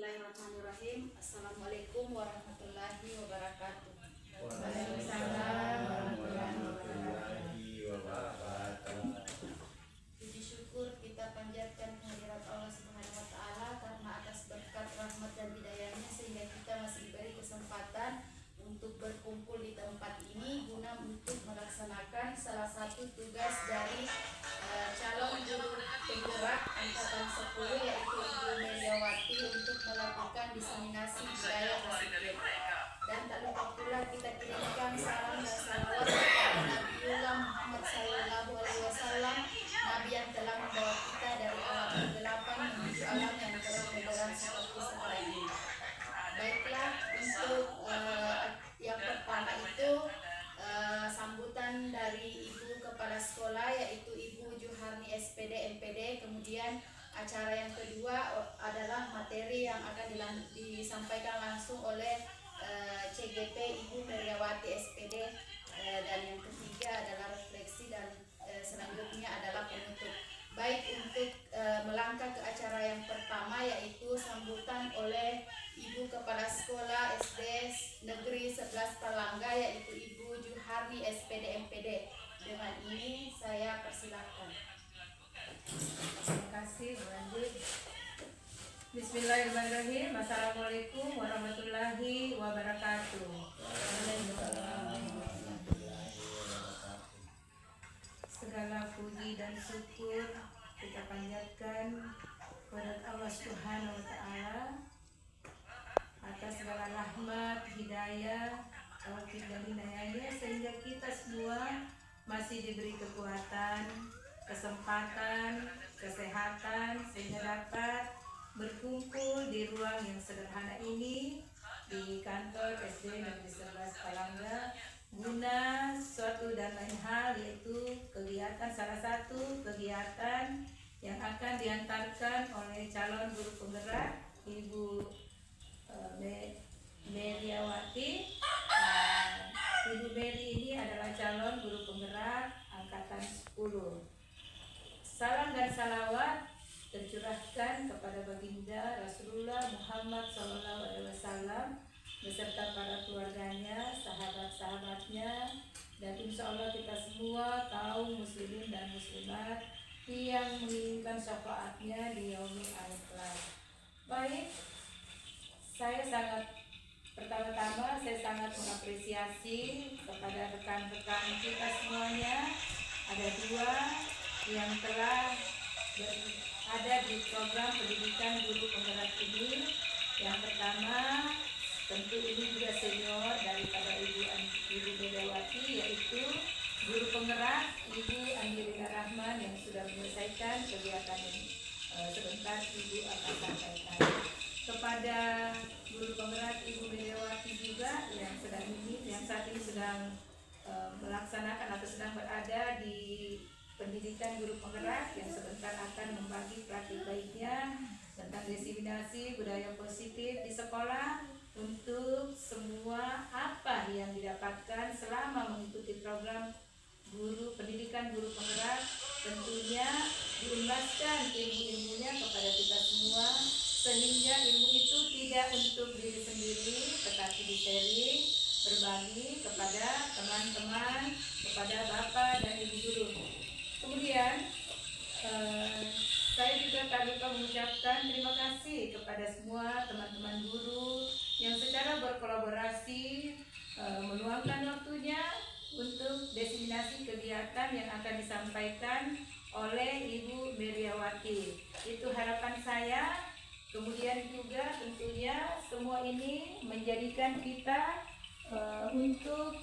Bismillahirrahmanirrahim. Assalamualaikum warahmatullahi wabarakatuh. Waalaikumsalam warahmatullahi wabarakatuh. Puji syukur kita panjatkan kehadirat Allah Subhanahu wa taala karena atas berkat rahmat dan hidayahnya sehingga kita masih diberi kesempatan untuk berkumpul di tempat ini guna untuk melaksanakan salah satu tugas dari calon guru penggerak angkatan 10 yaitu Ibu Meriawati untuk melakukan diseminasi budaya positif. Dan tak lupa pula kita kirimkan salam dan salawat kepada Nabiullah Muhammad SAW, Nabi yang telah membawa kita dari alam kegelapan menuju alam yang terang benderang seperti sekarang ini. Baiklah, untuk yang pertama itu sambutan dari Ibu Kepala Sekolah yaitu Ibu Juharni SPD MPD. Kemudian acara yang kedua adalah materi yang akan disampaikan langsung oleh CGP Ibu Meriawati SPD, dan yang ketiga adalah refleksi, dan selanjutnya adalah penutup. Baik, untuk melangkah ke acara yang pertama yaitu sambutan oleh Ibu Kepala Sekolah SD Negeri 11 Palangga yaitu Ibu Juharni SPD MPD. Dengan ini saya persilakan. Terima kasih Bu Andi. Bismillahirrahmanirrahim. Assalamualaikum warahmatullahi wabarakatuh. Segala puji dan syukur kita panjatkan kepada Allah Subhanahu wa taala atas segala rahmat, hidayah, taufik dan hidayahnya sehingga kita semua masih diberi kekuatan, kesempatan, kesehatan sehingga dapat berkumpul di ruang yang sederhana ini di kantor SD Negeri 11 Palangga guna suatu dan lain hal, yaitu kegiatan, salah satu kegiatan yang akan diantarkan oleh calon guru penggerak Ibu Meriawati. Ibu Meri ini adalah calon guru penggerak angkatan 10. Salam dan salawat tercurahkan kepada baginda Rasulullah Muhammad SAW beserta para keluarganya, sahabat-sahabatnya, dan insya Allah kita semua kaum muslimin dan muslimat yang menginginkan syafaatnya di yaumil akhir. Baik, pertama-tama saya sangat mengapresiasi kepada rekan-rekan kita semuanya. Ada dua yang telah ada di program pendidikan guru penggerak ini. Yang pertama, tentu ini juga senior daripada Ibu Meriawati, yaitu guru penggerak Ibu Andirina Rahman yang sudah menyelesaikan kegiatan ini. Sebentar Ibu akan sampaikan. Kepada guru penggerak Ibu Meriawati juga yang saat ini sedang melaksanakan atau sedang berada di pendidikan guru penggerak yang sebentar akan membagi praktik baiknya tentang diseminasi budaya positif di sekolah untuk semua apa yang didapatkan selama mengikuti program pendidikan guru penggerak, tentunya diimbaskan ilmu-ilmunya kepada kita semua sehingga ilmu itu tidak untuk diri sendiri tetapi di-sharing, berbagi kepada teman-teman, kepada bapak dan ibu guru. Kemudian saya juga tak lupa mengucapkan terima kasih kepada semua teman-teman guru yang secara berkolaborasi meluangkan waktunya untuk diseminasi kegiatan yang akan disampaikan oleh Ibu Meriawati. Itu harapan saya. Kemudian juga tentunya semua ini menjadikan kita untuk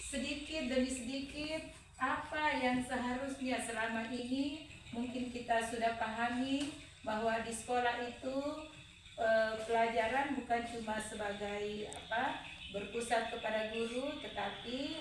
sedikit demi sedikit apa yang seharusnya selama ini mungkin kita sudah pahami, bahwa di sekolah itu pelajaran bukan cuma sebagai berpusat kepada guru, tetapi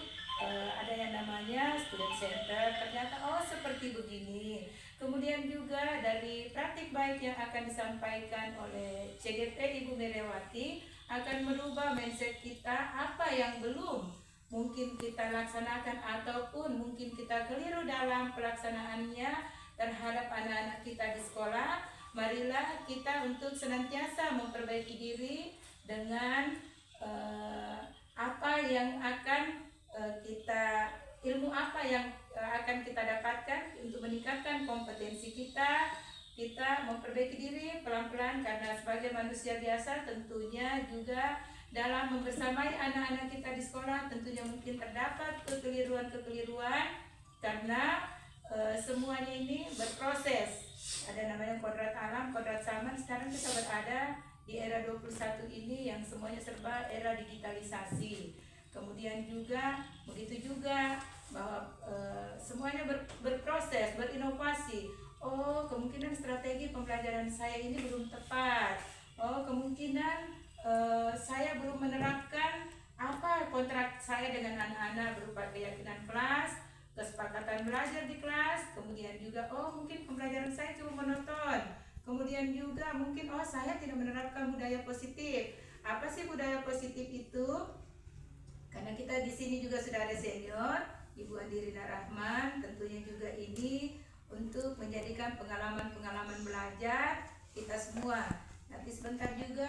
ada yang namanya student center. Ternyata seperti begini. Kemudian juga dari praktik baik yang akan disampaikan oleh CGP Ibu Meriawati akan merubah mindset kita, apa yang belum mungkin kita laksanakan ataupun mungkin kita keliru dalam pelaksanaannya terhadap anak-anak kita di sekolah, marilah kita untuk senantiasa memperbaiki diri dengan apa yang akan ilmu apa yang akan kita dapatkan untuk meningkatkan kompetensi kita. Kita memperbaiki diri pelan-pelan karena sebagai manusia biasa tentunya juga dalam membersamai anak-anak kita di sekolah tentunya mungkin terdapat kekeliruan-kekeliruan karena semuanya ini berproses. Ada namanya kodrat alam, kodrat zaman. Sekarang kita berada di era 21 ini yang semuanya serba era digitalisasi. Kemudian juga begitu juga bahwa semuanya berproses, berinovasi. Oh, kemungkinan strategi pembelajaran saya ini belum tepat. Oh, kemungkinan saya belum menerapkan apa kontrak saya dengan anak-anak berupa keyakinan kelas, kesepakatan belajar di kelas. Kemudian juga mungkin pembelajaran saya cuma monoton. Kemudian juga mungkin saya tidak menerapkan budaya positif. Apa sih budaya positif itu? Karena kita di sini juga sudah ada senior, Ibu Andirina Rahman, tentunya juga ini untuk menjadikan pengalaman-pengalaman belajar kita semua. Nanti sebentar juga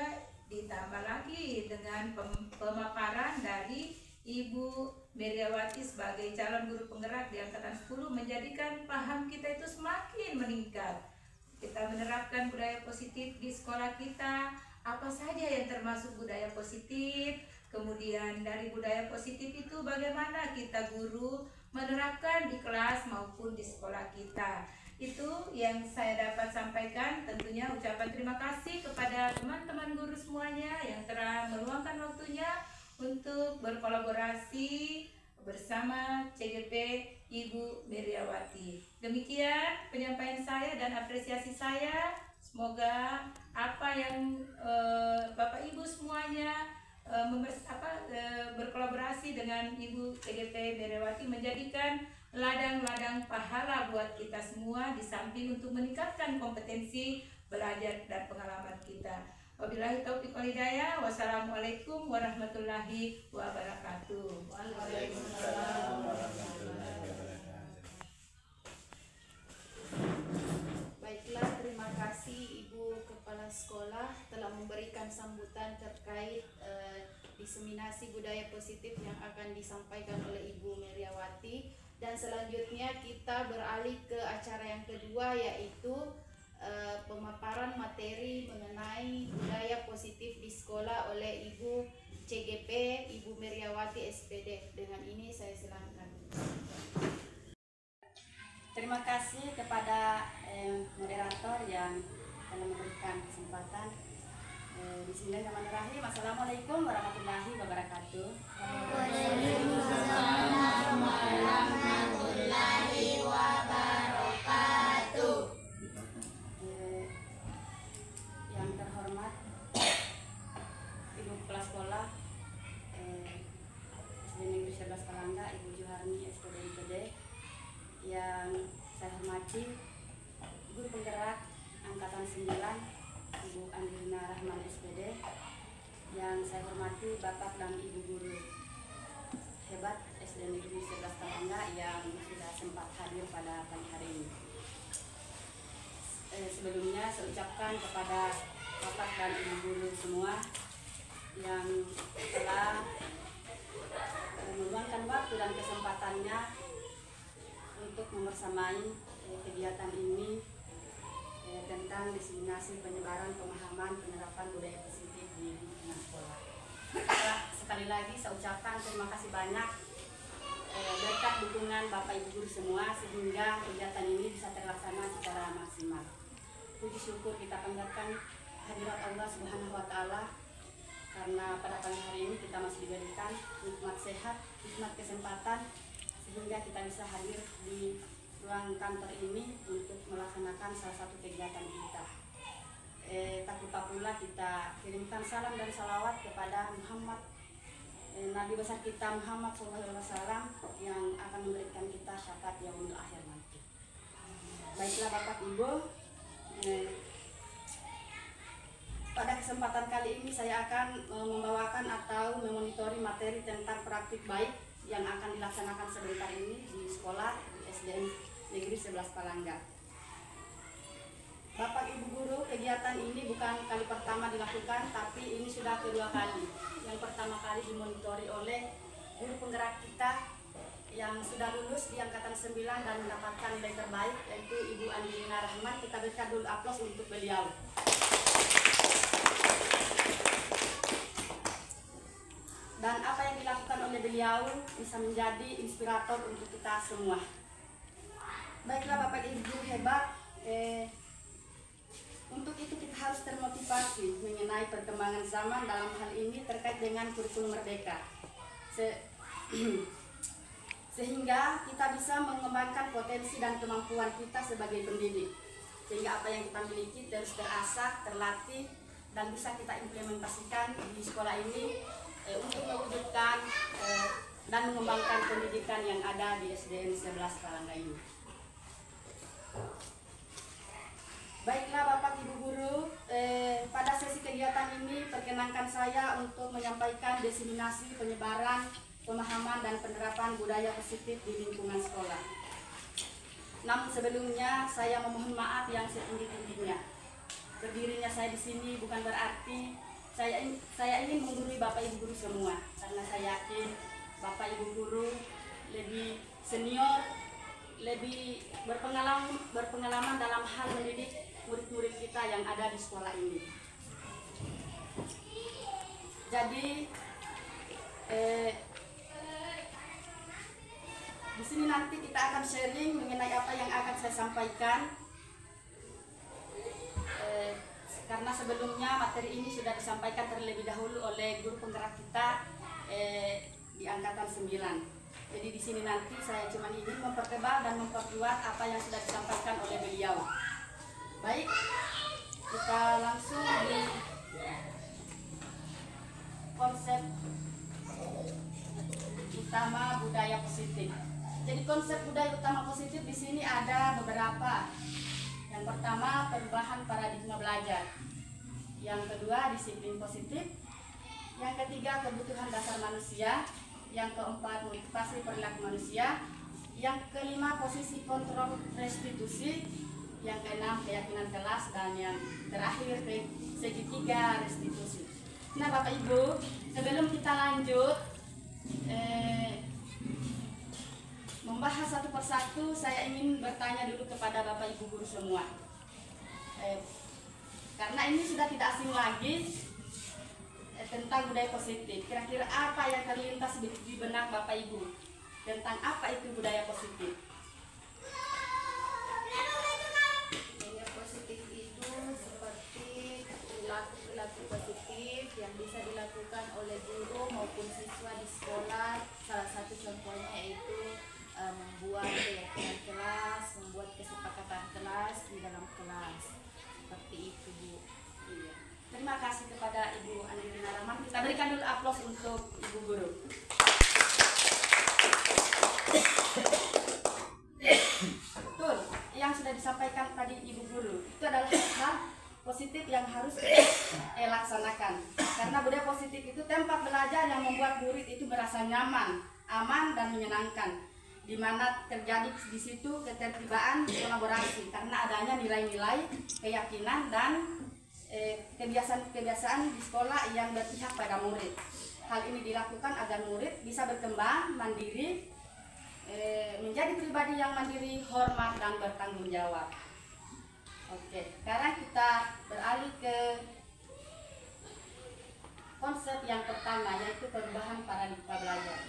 ditambah lagi dengan pemaparan dari Ibu Meriawati sebagai calon guru penggerak di angkatan 10, menjadikan paham kita itu semakin meningkat. Kita menerapkan budaya positif di sekolah kita, apa saja yang termasuk budaya positif. Kemudian dari budaya positif itu bagaimana kita guru menerapkan di kelas maupun di sekolah kita. Itu yang saya dapat sampaikan. Tentunya ucapan terima kasih kepada teman-teman guru semuanya yang telah meluangkan waktunya untuk berkolaborasi bersama CGP Ibu Meriawati. Demikian penyampaian saya dan apresiasi saya. Semoga apa yang Bapak Ibu semuanya berkolaborasi dengan Ibu CGP Meriawati menjadikan ladang-ladang pahala buat kita semua, di samping untuk meningkatkan kompetensi belajar dan pengalaman kita. Wabillahi taufiq wal hidayah. Wassalamualaikum warahmatullahi wabarakatuh. Waalaikumsalam warahmatullahi wabarakatuh. Baiklah, terima kasih Ibu Kepala Sekolah telah memberikan sambutan terkait diseminasi budaya positif yang akan disampaikan oleh Ibu Meriawati. Dan selanjutnya kita beralih ke acara yang kedua, yaitu pemaparan materi mengenai budaya positif di sekolah oleh Ibu CGP Ibu Meriawati SPD. Dengan ini saya silakan. Terima kasih kepada moderator yang telah memberikan kesempatan. Bismillahirrahmanirrahim. Assalamualaikum warahmatullahi wabarakatuh. Waalaikumsalam warahmatullahi wabarakatuh. Yang terhormat Ibu Kepala Sekolah SD Negeri 11 Palangga, Ibu Juharni SPD, yang saya hormati Guru Penggerak Angkatan 9 Ibu Andirina Rahman SPD, yang saya hormati Bapak dan Ibu Guru hebat SD Negeri 11 Palangga yang sudah sempat hadir pada pagi hari ini. Sebelumnya saya ucapkan kepada Bapak dan Ibu Guru semua yang telah meluangkan waktu dan kesempatannya untuk membersamai kegiatan ini tentang diseminasi penyebaran pemahaman penerapan budaya positif di lingkungan sekolah. Sekali lagi saya ucapkan terima kasih banyak berkat dukungan Bapak Ibu Guru semua sehingga kegiatan ini bisa terlaksana secara maksimal. Puji syukur kita panjatkan hadirat Allah Subhanahu wa Ta'ala, karena pada pagi hari ini kita masih diberikan nikmat sehat, nikmat kesempatan sehingga kita bisa hadir di ruang kantor ini untuk melaksanakan salah satu kegiatan kita. Tak lupa pula kita kirimkan salam dan salawat kepada Muhammad, Nabi besar kita Muhammad SAW, yang akan memberikan kita syafaat yaumul akhir nanti. Baiklah Bapak Ibu, pada kesempatan kali ini saya akan membawakan atau memonitori materi tentang praktik baik yang akan dilaksanakan sebentar ini di sekolah di SDN Negeri 11 Palangga. Bapak Ibu Guru, kegiatan ini bukan kali pertama dilakukan, tapi ini sudah kedua kali. Yang pertama kali dimonitori oleh guru penggerak kita yang sudah lulus di angkatan 9 dan mendapatkan nilai terbaik, yaitu Ibu Andina Rahmat. Kita berikan dulu aplaus untuk beliau. Dan apa yang dilakukan oleh beliau bisa menjadi inspirator untuk kita semua. Baiklah Bapak Ibu hebat, untuk itu kita harus termotivasi mengenai perkembangan zaman dalam hal ini terkait dengan kurikulum merdeka. Sehingga kita bisa mengembangkan potensi dan kemampuan kita sebagai pendidik. Sehingga apa yang kita miliki terus terasah, terlatih, dan bisa kita implementasikan di sekolah ini untuk mewujudkan dan mengembangkan pendidikan yang ada di SDN 11 Palangga ini. Baiklah Bapak Ibu Guru, pada sesi kegiatan ini perkenankan saya untuk menyampaikan diseminasi penyebaran, pemahaman dan penerapan budaya positif di lingkungan sekolah. Namun sebelumnya saya memohon maaf yang setinggi-tingginya. Berdirinya saya di sini bukan berarti saya ingin menggurui Bapak Ibu Guru semua, karena saya yakin Bapak Ibu Guru lebih senior, lebih berpengalaman dalam hal mendidik murid-murid kita yang ada di sekolah ini. Jadi di sini nanti kita akan sharing mengenai apa yang akan saya sampaikan. Karena sebelumnya materi ini sudah disampaikan terlebih dahulu oleh guru penggerak kita di angkatan 9. Jadi di sini nanti saya cuma ingin mempertebal dan memperkuat apa yang sudah disampaikan oleh beliau. Baik, kita langsung di konsep utama budaya positif. Jadi konsep budaya utama positif di sini ada beberapa. Yang pertama, perubahan paradigma belajar. Yang kedua, disiplin positif. Yang ketiga, kebutuhan dasar manusia. Yang keempat, motivasi perilaku manusia. Yang kelima, posisi kontrol restitusi. Yang keenam, keyakinan kelas. Dan yang terakhir, segitiga restitusi. Nah Bapak Ibu, sebelum kita lanjut membahas satu persatu, saya ingin bertanya dulu kepada Bapak Ibu Guru semua. Karena ini sudah tidak asing lagi tentang budaya positif. Kira-kira apa yang terlintas di benak Bapak Ibu tentang apa itu budaya positif? Budaya positif itu seperti perilaku positif yang bisa dilakukan oleh guru maupun siswa di sekolah. Salah satu contohnya yaitu membuat keyakinan kelas, membuat kesepakatan kelas di dalam kelas. Seperti itu Bu. Iya. Terima kasih kepada Ibu Andina Rahmat. Kita berikan dulu aplaus untuk Ibu Guru. Betul, yang sudah disampaikan tadi Ibu Guru itu adalah hal positif yang harus kita laksanakan. Karena budaya positif itu tempat belajar yang membuat murid itu merasa nyaman, aman dan menyenangkan, di mana terjadi di situ ketertibaan, kolaborasi karena adanya nilai-nilai, keyakinan dan kebiasaan-kebiasaan di sekolah yang berpihak pada murid. Hal ini dilakukan agar murid bisa berkembang mandiri, menjadi pribadi yang mandiri, hormat dan bertanggung jawab. Oke, sekarang kita beralih ke konsep yang pertama, yaitu perubahan paradigma belajar.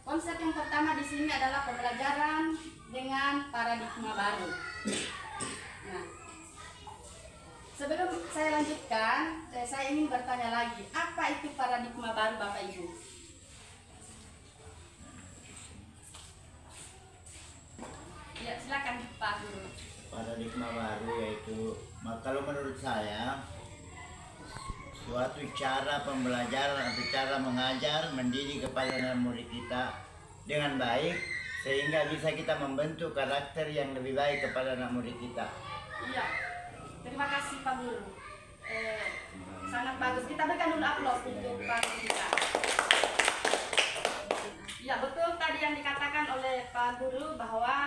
Konsep yang pertama di sini adalah pembelajaran dengan paradigma baru. Nah, sebelum saya lanjutkan, saya ingin bertanya lagi, apa itu paradigma baru Bapak Ibu? Ya, silakan Pak Guru. Paradigma baru yaitu, kalau menurut saya, suatu cara pembelajaran atau cara mengajar, mendidik kepada murid kita dengan baik, sehingga bisa kita membentuk karakter yang lebih baik kepada anak murid kita. Iya, terima kasih Pak Guru. Sangat bagus. Kita berikan dulu aplaus untuk Pak Guru kita. Ya, betul tadi yang dikatakan oleh Pak Pak Guru bahwa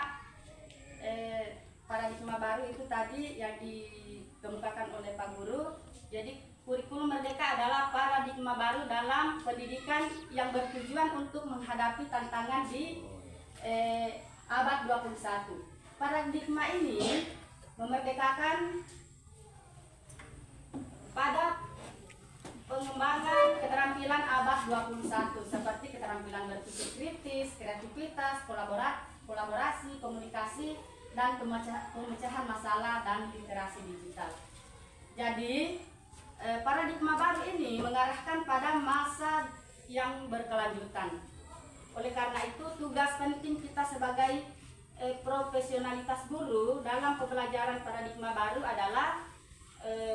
paradigma baru itu tadi yang dikemukakan oleh Pak Guru. Jadi kurikulum merdeka adalah paradigma baru dalam pendidikan yang bertujuan untuk menghadapi tantangan di abad 21. Paradigma ini memerdekakan pada pengembangan keterampilan abad 21 seperti keterampilan berpikir kritis, kreativitas, kolaborasi, komunikasi, dan pemecahan masalah dan literasi digital. Jadi paradigma baru ini mengarahkan pada masa yang berkelanjutan. Oleh karena itu tugas penting kita sebagai profesionalitas guru dalam pembelajaran paradigma baru adalah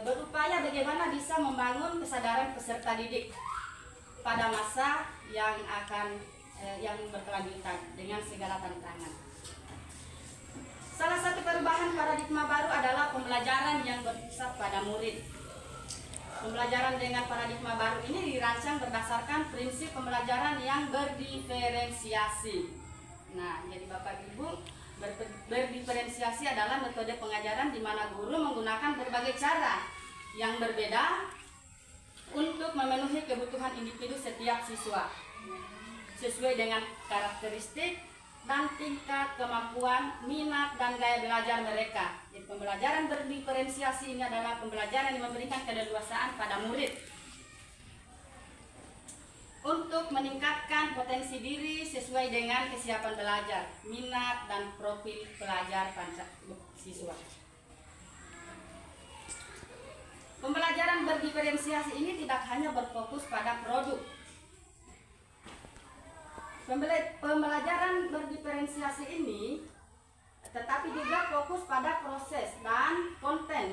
berupaya bagaimana bisa membangun kesadaran peserta didik pada masa yang yang berkelanjutan dengan segala tantangan. Salah satu perubahan paradigma baru adalah pembelajaran yang berpusat pada murid. Pembelajaran dengan paradigma baru ini dirancang berdasarkan prinsip pembelajaran yang berdiferensiasi. Nah, jadi Bapak Ibu, berdiferensiasi adalah metode pengajaran di mana guru menggunakan berbagai cara yang berbeda untuk memenuhi kebutuhan individu setiap siswa sesuai dengan karakteristik dan tingkat kemampuan, minat, dan gaya belajar mereka. Jadi pembelajaran berdiferensiasi ini adalah pembelajaran yang memberikan keleluasaan pada murid untuk meningkatkan potensi diri sesuai dengan kesiapan belajar, minat, dan profil pelajar siswa. Pembelajaran berdiferensiasi ini tidak hanya berfokus pada produk. Pembelajaran berdiferensiasi ini tetapi juga fokus pada proses dan konten.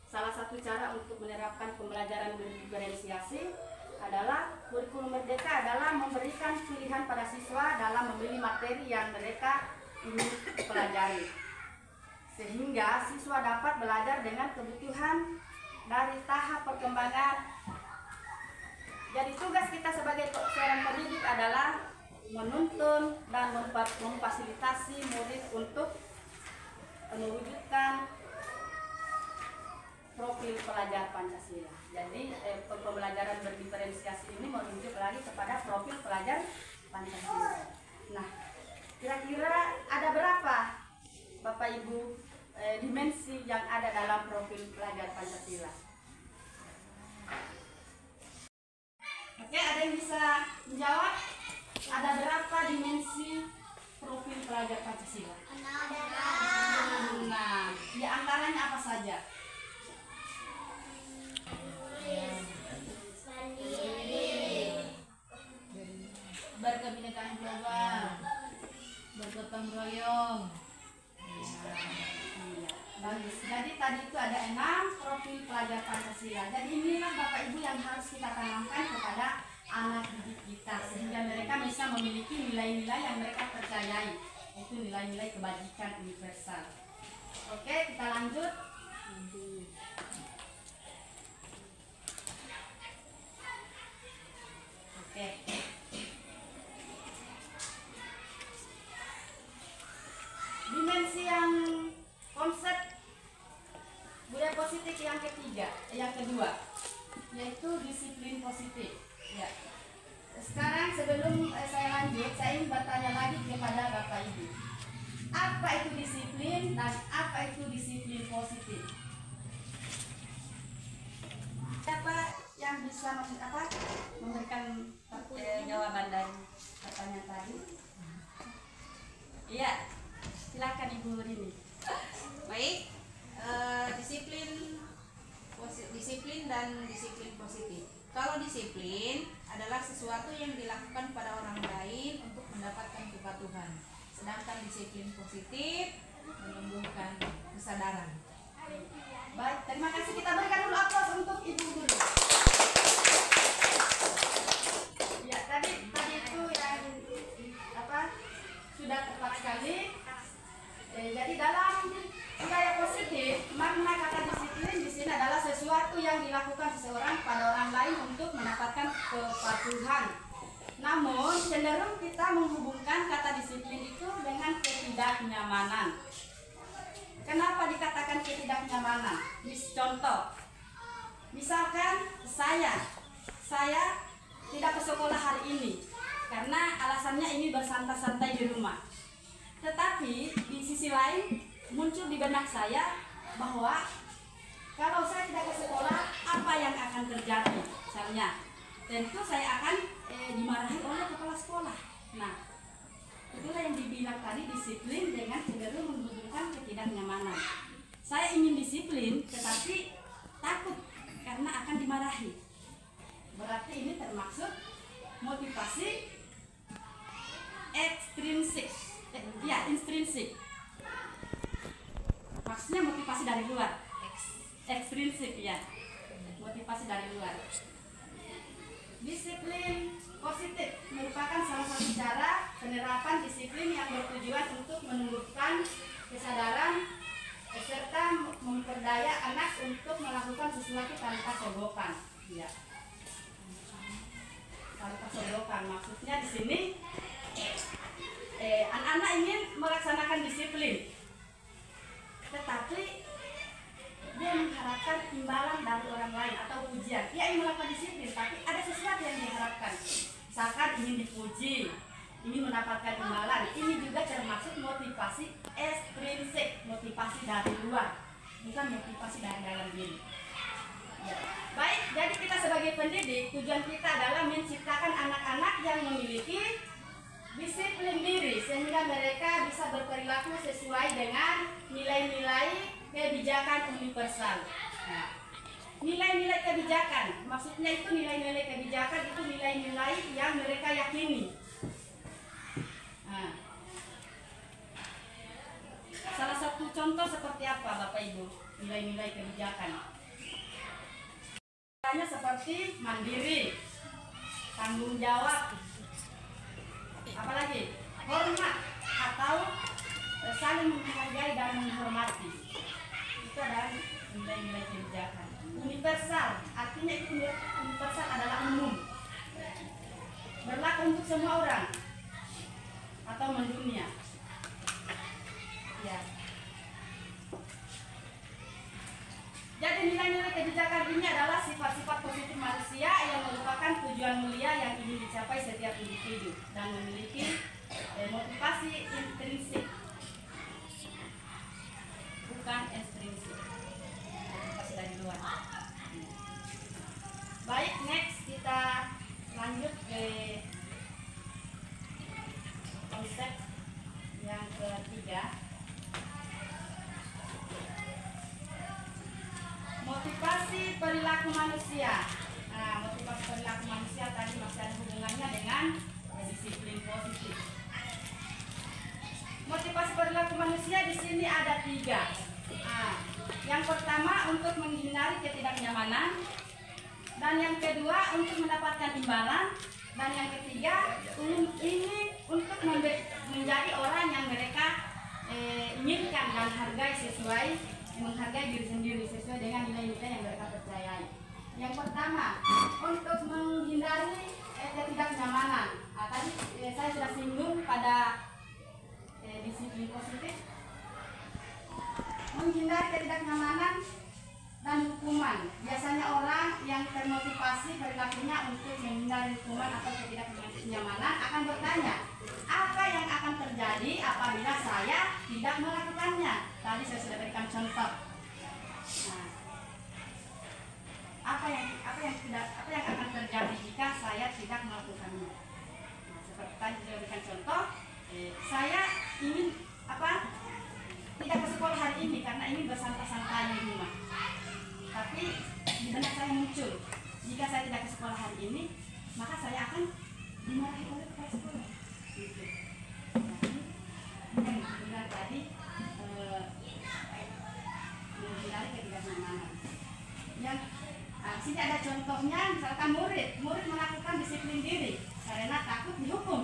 Salah satu cara untuk menerapkan pembelajaran berdiferensiasi adalah kurikulum merdeka adalah memberikan pilihan pada siswa dalam memilih materi yang mereka ingin pelajari, sehingga siswa dapat belajar dengan kebutuhan dari tahap perkembangan. Jadi tugas kita sebagai seorang pendidik adalah menuntun dan memfasilitasi murid untuk mewujudkan profil pelajar Pancasila. Jadi pembelajaran berdiferensiasi ini merujuk lagi kepada profil pelajar Pancasila. Nah, kira-kira ada berapa Bapak Ibu dimensi yang ada dalam profil pelajar Pancasila? Oke, ada yang bisa menjawab? Ada berapa dimensi profil pelajar Pancasila? Nah, di antaranya apa saja? Berkebinekaan global, bergotong royong. Bagus. Jadi tadi itu ada 6 profil pelajar Pancasila. Jadi inilah Bapak Ibu yang harus kita tanamkan kepada anak didik kita sehingga mereka bisa memiliki nilai-nilai yang mereka percayai, yaitu nilai-nilai kebajikan universal. Oke, kita lanjut. Oke. Dimensi yang konsep budaya positif yang kedua, yaitu disiplin positif. Ya. Sekarang sebelum saya lanjut, saya ingin bertanya lagi kepada Bapak Ibu. Apa itu disiplin dan apa itu disiplin positif? Siapa yang bisa memberikan jawaban dari pertanyaan tadi? Iya, silakan Ibu Rini. Baik, disiplin dan disiplin positif. Kalau disiplin adalah sesuatu yang dilakukan pada orang lain untuk mendapatkan kepatuhan. Sedangkan disiplin positif menumbuhkan kesadaran. Baik, terima kasih. Kita berikan dulu aplaus untuk Ibu Guru. Ya, tadi itu yang sudah tepat sekali. Jadi dalam budaya positif, makna kata disiplin di sini adalah sesuatu yang dilakukan seseorang pada orang lain untuk mendapatkan kepatuhan. Namun cenderung kita menghubungkan kata disiplin itu dengan ketidaknyamanan. Kenapa dikatakan ketidaknyamanan? Contoh, misalkan saya tidak ke sekolah hari ini karena alasannya ini bersantai-santai di rumah. Tetapi di sisi lain muncul di benak saya bahwa kalau saya tidak ke sekolah, apa yang akan terjadi? Misalnya, tentu saya akan dimarahi oleh kepala sekolah. Nah, itulah yang dibilang tadi disiplin dengan cenderung menghubungkan ketidaknyamanan. Saya ingin disiplin, tetapi takut karena akan dimarahi. Berarti ini termasuk motivasi ekstrinsik. Intrinsik. Maksudnya motivasi dari luar. Ekstrinsik ya. Motivasi dari luar. Disiplin positif merupakan salah satu cara penerapan disiplin yang bertujuan untuk menumbuhkan kesadaran serta memperdaya anak untuk melakukan sesuatu tanpa sogokan. Ya. Tanpa sogokan. Maksudnya di sini anak-anak ingin melaksanakan disiplin, tetapi dia mengharapkan imbalan dari orang lain atau pujian. Dia ingin melakukan disiplin, tapi ada sesuatu yang diharapkan. Misalkan ingin dipuji, ingin mendapatkan imbalan. Ini juga termasuk motivasi ekstrinsik, motivasi dari luar, bukan motivasi dari dalam diri. Ya. Baik, jadi kita sebagai pendidik, tujuan kita adalah menciptakan anak-anak yang memiliki disiplin diri sehingga mereka bisa berperilaku sesuai dengan nilai-nilai kebijakan universal. Nah, nilai-nilai kebijakan, maksudnya itu nilai-nilai kebijakan itu nilai-nilai yang mereka yakini. Nah, salah satu contoh seperti apa Bapak Ibu nilai-nilai kebijakan? Misalnya seperti mandiri, tanggung jawab, apalagi hormat atau saling menghargai dan menghormati. Itu adalah nilai-nilai kebijakan. Universal, artinya itu universal adalah umum, berlaku untuk semua orang atau mendunia. Ya. Jadi nilai-nilai kebijakan ini adalah sifat-sifat positif manusia yang merupakan tujuan mulia yang ingin dicapai setiap individu dan memiliki motivasi intrinsik, bukan ekstrinsik, motivasi dari luar. Baik, next kita lanjut ke konsep yang ketiga. Motivasi perilaku manusia. Nah, motivasi perilaku manusia tadi masih ada hubungannya dengan disiplin positif. Motivasi perilaku manusia di sini ada 3. Nah, yang pertama untuk menghindari ketidaknyamanan, dan yang kedua untuk mendapatkan imbalan, dan yang ketiga ini untuk menjadi orang yang mereka inginkan dan hargai sesuai menghargai diri sendiri sesuai dengan nilai-nilai yang mereka percayai. Yang pertama, untuk menghindari ketidaknyamanan. Nah, tadi saya sudah singgung pada disiplin positif. Menghindari ketidaknyamanan dan hukuman. Biasanya orang yang termotivasi perilakunya untuk menghindari hukuman atau ketidaknyamanan akan bertanya, apa yang akan terjadi apabila saya tidak melakukannya? Tadi saya sudah berikan contoh. Nah, apa yang akan terjadi jika saya tidak melakukannya? Nah, seperti tadi saya berikan contoh, saya ingin tidak ke sekolah hari ini karena ingin bersantai-santai di rumah. Tapi di benak saya muncul, jika saya tidak ke sekolah hari ini, maka saya akan dimarahi oleh kepala sekolah. Gitu. Nah, yang benar tadi menghindari ketidaknyamanan. Yang sini ada contohnya, misalkan murid melakukan disiplin diri karena takut dihukum.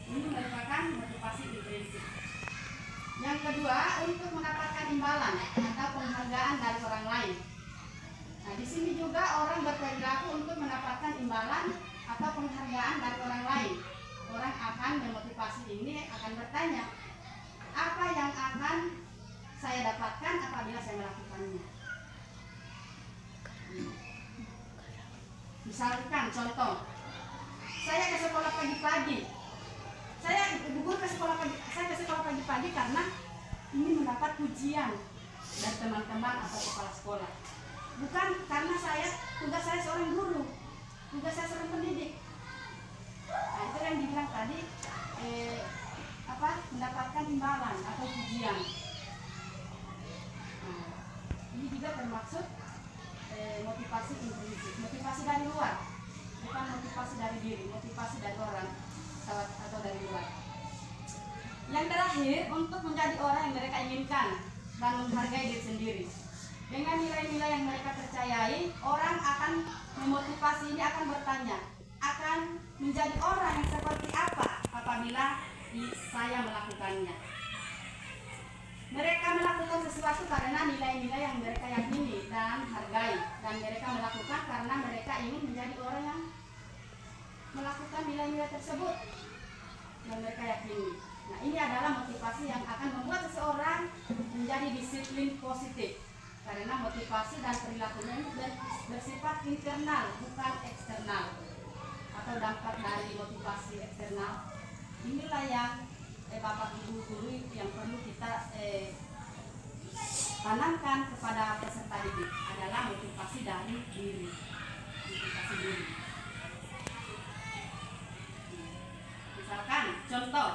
Ini merupakan motivasi intrinsik. Yang kedua, untuk mendapatkan imbalan atau penghargaan dari orang lain. Nah, di sini juga orang berperilaku untuk mendapatkan imbalan atau penghargaan dari orang lain. Orang akan memotivasi ini akan bertanya, apa yang akan saya dapatkan apabila saya melakukannya? Misalkan contoh, saya ke sekolah pagi-pagi. Saya ke sekolah pagi-pagi karena ingin mendapat pujian dari teman-teman atau kepala sekolah. Bukan karena tugas saya seorang guru, tugas saya seorang pendidik. Nah, itu yang dibilang tadi, mendapatkan imbalan atau pujian. Nah, ini juga termasuk motivasi intrinsik, motivasi dari luar, bukan motivasi dari diri, motivasi dari orang atau dari luar. Yang terakhir, untuk menjadi orang yang mereka inginkan dan menghargai diri sendiri. Dengan nilai-nilai yang mereka percayai, orang akan memotivasi ini akan bertanya, akan menjadi orang yang seperti apa apabila saya melakukannya. Mereka melakukan sesuatu karena nilai-nilai yang mereka yakini dan hargai, dan mereka melakukan karena mereka ingin menjadi orang yang melakukan nilai-nilai tersebut yang mereka yakini. Nah, ini adalah motivasi yang akan membuat seseorang menjadi disiplin positif, karena motivasi dan perilakunya itu bersifat internal, bukan eksternal, atau dampak dari motivasi eksternal. Inilah yang Bapak Ibu guru yang perlu kita tanamkan kepada peserta didik, adalah motivasi dari diri, motivasi diri. Misalkan contoh,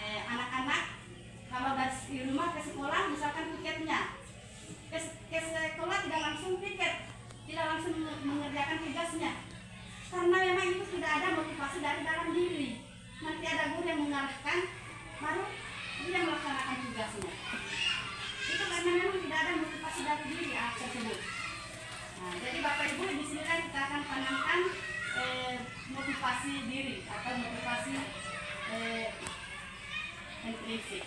anak-anak kalau dari rumah ke sekolah, misalkan tiketnya ke sekolah tidak langsung tiket, tidak langsung mengerjakan tugasnya, karena memang itu tidak ada motivasi dari dalam diri. Nanti ada guru yang mengarahkan, baru dia melaksanakan tugasnya. Itu karena memang tidak ada motivasi dari diri tersebut. Nah, jadi Bapak Ibu, di sini kan kita akan tanamkan motivasi diri atau motivasi intrinsik.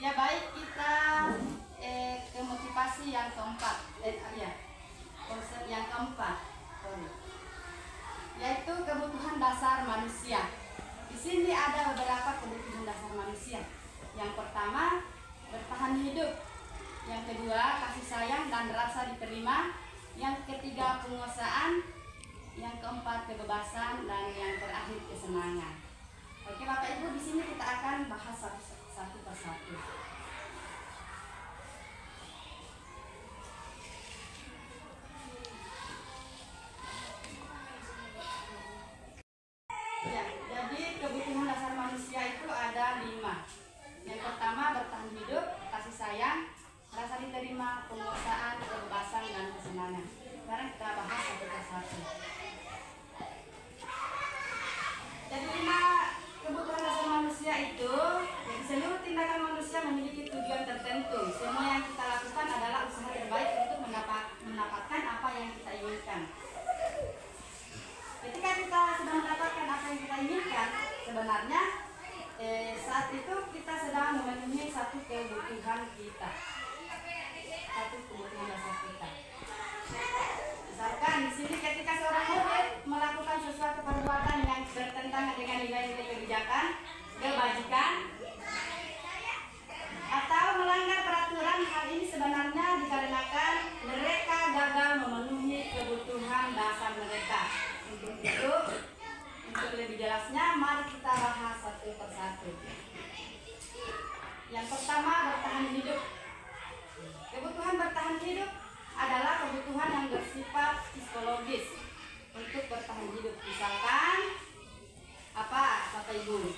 Ya baik, kita ke motivasi yang keempat, konsep yang keempat, yaitu kebutuhan dasar manusia. Di sini ada beberapa kebutuhan dasar manusia. Yang pertama, bertahan hidup. Yang kedua, kasih sayang dan rasa diterima. Yang ketiga, penguasaan. Yang keempat, kebebasan, dan yang terakhir, kesenangan. Oke Bapak Ibu, di sini kita akan bahas satu persatu. Ya, jadi kebutuhan dasar manusia itu ada 5. Yang pertama, bertahan hidup, kasih sayang, rasa diterima, penguasaan, kebebasan, dan kesenangan. Sekarang kita bahas satu persatu. Jadi 5 kebutuhan dasar manusia itu, jadi seluruh tindakan manusia memiliki tujuan tertentu. Semua yang kita lakukan adalah usaha terbaik untuk mendapatkan apa yang kita inginkan. Ketika kita sedang mendapatkan apa yang kita inginkan, sebenarnya saat itu kita sedang memenuhi satu kebutuhan kita, satu kebutuhan dasar kita. Misalkan di sini ketika seorang murid melakukan sesuatu perbuatan yang bertentangan dengan nilai-nilai kebijakan, kebajikan, atau melanggar peraturan, hal ini sebenarnya dikarenakan mereka gagal memenuhi kebutuhan dasar mereka. Untuk itu, untuk lebih jelasnya, mari kita bahas satu persatu. Yang pertama, bertahan hidup. Kebutuhan bertahan hidup adalah kebutuhan yang bersifat psikologis untuk bertahan hidup. Misalkan apa, Bapak Ibu?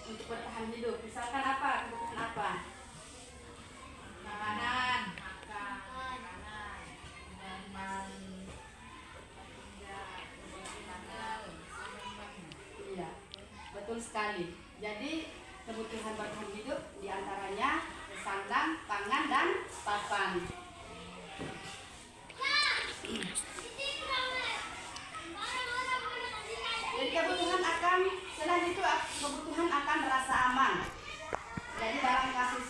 Untuk bertahan hidup, misalkan apa? Kebutuhan apa? Makanan, iya, betul sekali. Jadi kebutuhan bertahan hidup diantaranya sandang, pangan, dan papan. Jadi kebutuhan akan rasa aman. Jadi dalam kasus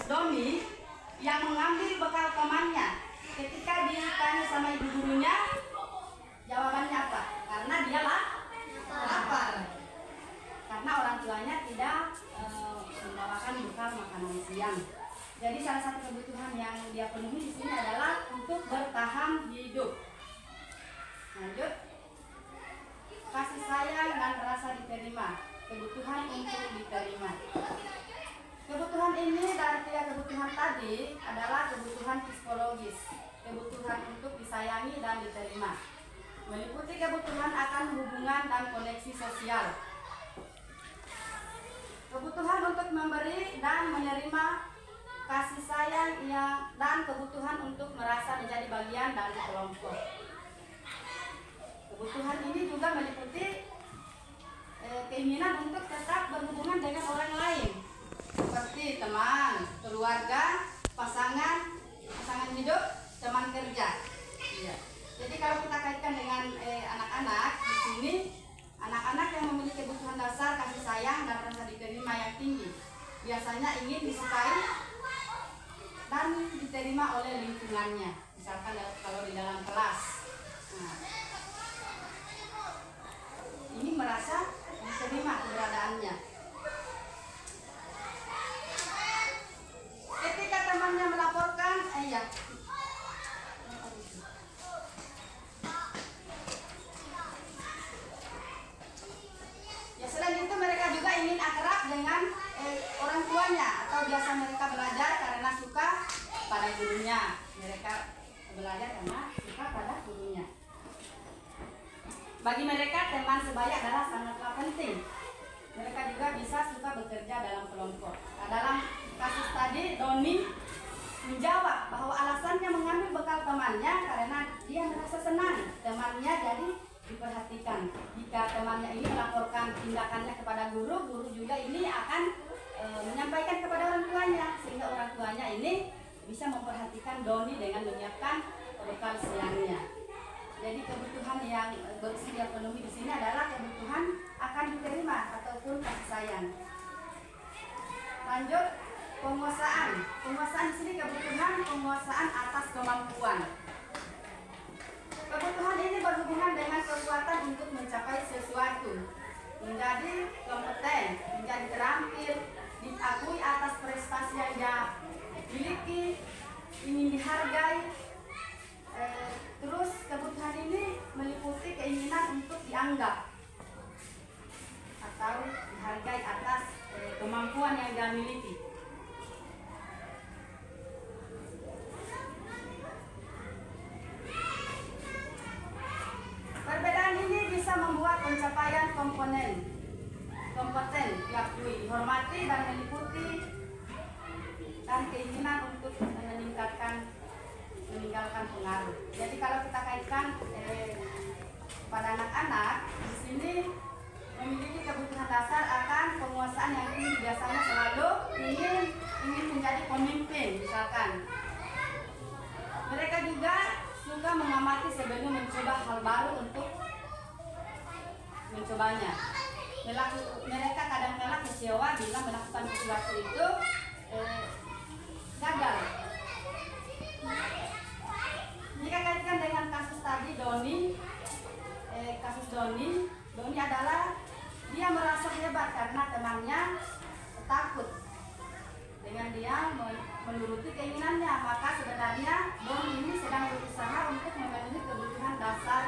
Doni yang mengambil bekal temannya. Ketika ditanya sama ibu gurunya, jawabannya apa? Karena dia lapar. Karena orang tuanya tidak membawakan bekal makanan siang. Jadi salah satu kebutuhan yang dia penuhi di sini adalah untuk bertahan hidup. Lanjut. Kasih sayang dan rasa diterima. Kebutuhan untuk diterima. Kebutuhan ini dari tiga kebutuhan tadi adalah kebutuhan psikologis. Kebutuhan untuk disayangi dan diterima. Meliputi kebutuhan akan hubungan dan koneksi sosial. Kebutuhan untuk memberi dan menerima kasih sayang dan kebutuhan untuk merasa menjadi bagian dari kelompok. Kebutuhan ini juga meliputi keinginan untuk tetap berhubungan dengan orang lain, seperti teman, keluarga, pasangan hidup, teman kerja. Iya. Jadi kalau kita kaitkan dengan anak-anak di sini, anak-anak yang memiliki kebutuhan dasar kasih sayang dan rasa diterima yang tinggi, biasanya ingin disukai dan diterima oleh lingkungannya. Misalkan kalau di dalam kelas, ini merasa diterima keberadaannya. Ketika temannya melaporkan, selain itu mereka juga ingin akrab dengan orang tuanya, atau biasa mereka belajar karena suka pada gurunya. Mereka belajar karena suka pada gurunya. Bagi mereka teman sebaya adalah sangatlah penting. Mereka juga bisa suka bekerja dalam kelompok. Nah, dalam kasus tadi Doni menjawab bahwa alasannya mengambil bekal temannya karena dia merasa senang temannya jadi diperhatikan. Jika temannya ini melaporkan tindakannya kepada guru, guru juga ini akan menyampaikan kepada orang tuanya, sehingga orang tuanya ini bisa memperhatikan Doni dengan menyiapkan bekal siangnya. Jadi kebutuhan yang dia penuhi di sini adalah kebutuhan akan diterima ataupun kasih sayang. Lanjut, penguasaan. Penguasaan di sini kebutuhan penguasaan atas kemampuan. Kebutuhan ini berhubungan dengan kekuatan untuk mencapai sesuatu, menjadi kompeten, menjadi terampil, diakui atas prestasi yang dia miliki, ingin dihargai. Terus kebutuhan ini meliputi keinginan untuk dianggap atau dihargai atas kemampuan yang dia miliki. Perbedaan ini bisa membuat pencapaian kompeten diakui, dihormati dan meliputi dan keinginan untuk meninggalkan pengaruh. Jadi kalau kita kaitkan pada anak-anak di sini memiliki kebutuhan dasar akan penguasaan yang tinggi, biasanya selalu ingin menjadi pemimpin misalkan. Mereka juga suka mengamati sebelum mencoba hal baru untuk mencobanya. Mereka kadang-kadang kecewa bila melakukan sesuatu itu gagal. Jika kaitkan dengan kasus tadi Doni adalah dia merasa hebat karena temannya takut dengan dia menuruti keinginannya, maka sebenarnya Doni ini sedang berusaha untuk memenuhi kebutuhan dasar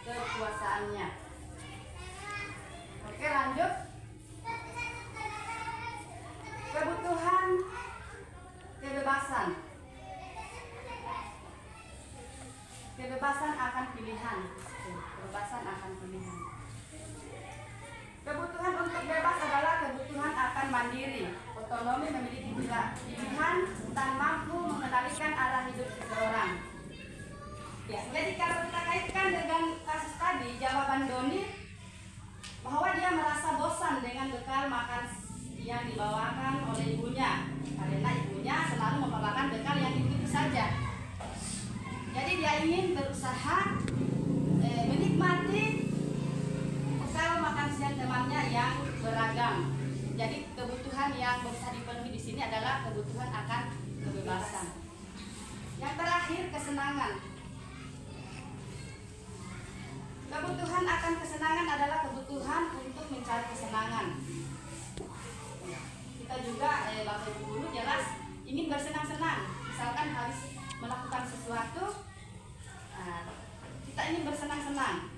kekuasaannya. Oke, lanjut. Kebutuhan kebebasan. Kebebasan akan pilihan. Kebebasan akan pilihan. Kebutuhan untuk bebas adalah kebutuhan akan mandiri, otonomi, memiliki pilihan dan mampu mengendalikan arah hidup seseorang. Ya, jadi kalau kita kaitkan dengan kasus tadi, jawaban Doni bahwa dia merasa bosan dengan bekal makan yang dibawakan oleh ibunya, karena ibunya selalu membawakan bekal yang itu saja. Jadi dia ingin berusaha menikmati bekal makan siang temannya yang beragam. Jadi kebutuhan yang bisa dipenuhi di sini ini adalah kebutuhan akan kebebasan. Yang terakhir, kesenangan. Kebutuhan akan kesenangan adalah kebutuhan untuk mencari kesenangan. Kita juga, Bapak Ibu guru jelas ingin bersenang-senang. Misalkan habis melakukan sesuatu, kita ingin bersenang-senang.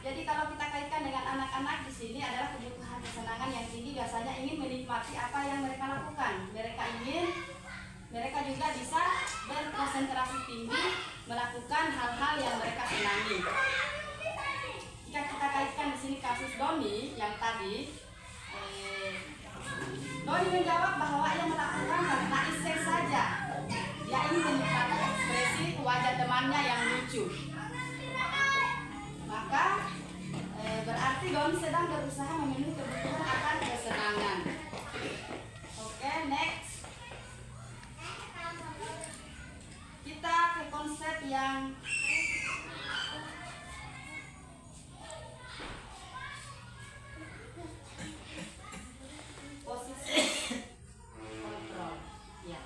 Jadi kalau kita kaitkan dengan anak-anak di sini adalah kebutuhan kesenangan yang tinggi, biasanya ingin menikmati apa yang mereka lakukan. Mereka juga bisa berkonsentrasi tinggi melakukan hal-hal yang mereka senangi. Jika kita kaitkan di sini kasus Doni yang tadi, Doni menjawab bahwa ia melakukan karena iseng saja. Dia ingin menikmati ekspresi wajah temannya yang lucu. Maka berarti Doni sedang berusaha memenuhi kebutuhan akan kesenangan. Oke, next. Kita ke konsep yang posisi kontrol. Ya.